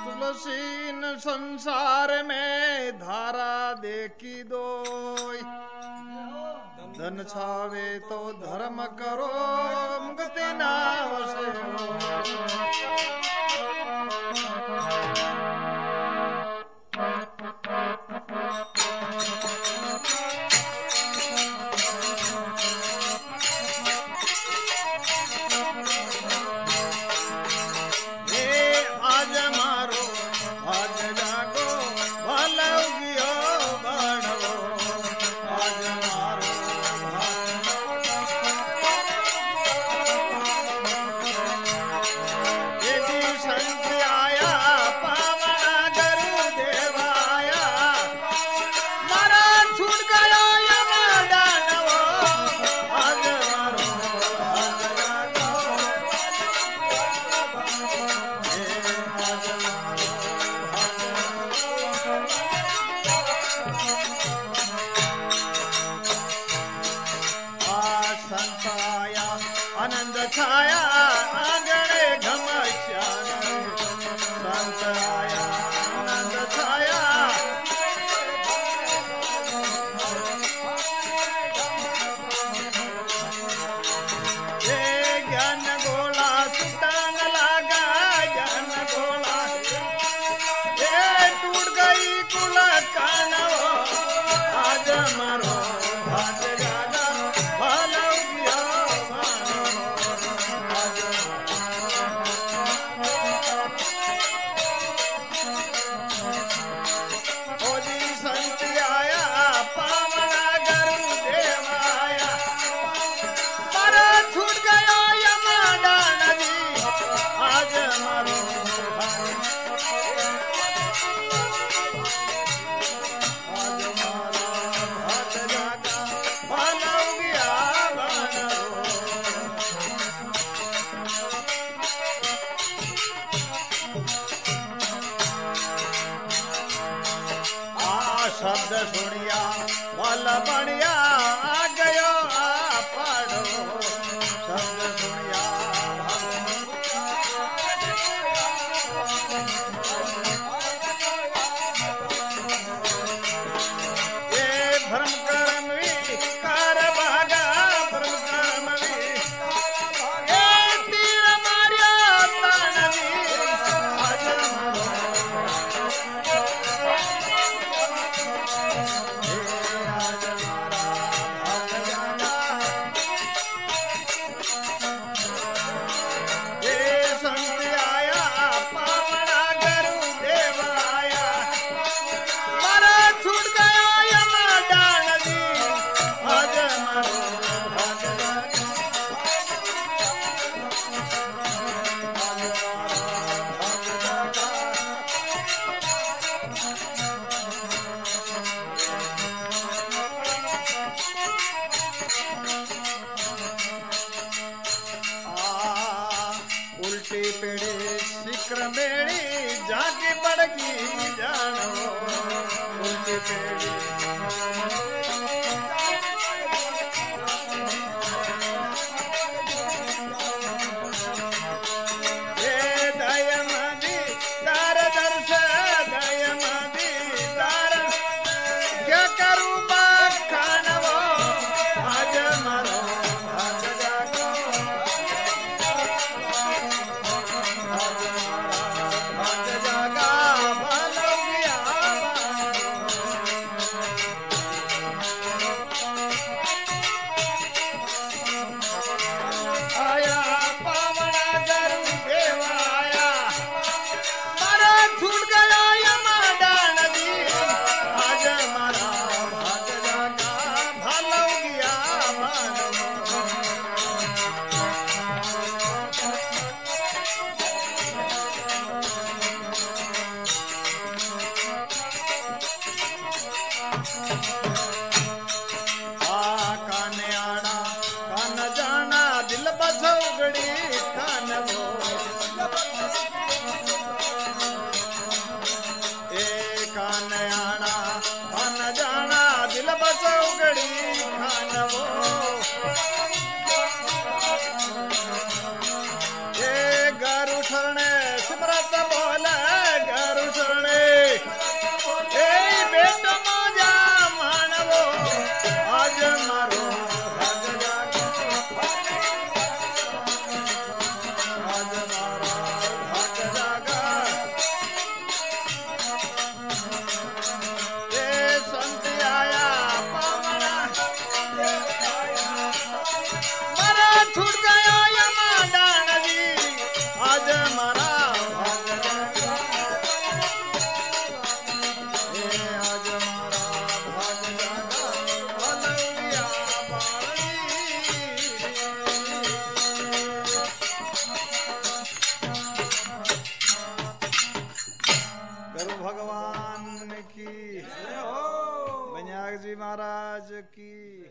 तुलसी न संसार में धारा देखी दोई, धन छावे तो धर्म करो मुक्ति नाम से आनंद छाया आंगणे घमश्यान संत आया आनंद छाया ये ज्ञान गोला सुटान लगा ज्ञान गोला ये टूट गई कुल कानवो आज मारो भाग जागा भलो गया शब्द सुनिया वल बढ़िया आ गयो आ पढ़ो शब्द सुनिया ये भ्रम कर्म भी कर भागा भ्रम कर्म भी ये तीर मारिया तान भी उल्टी पीढ़ी शिक्र मेरी जाके पड़गी जानो उल्टी पीढ़ी ये दयमदी दार दर्श दयमदी दार क्या करूँ खानवो आज मरो भाग जागो भाग जागा भलो गया की।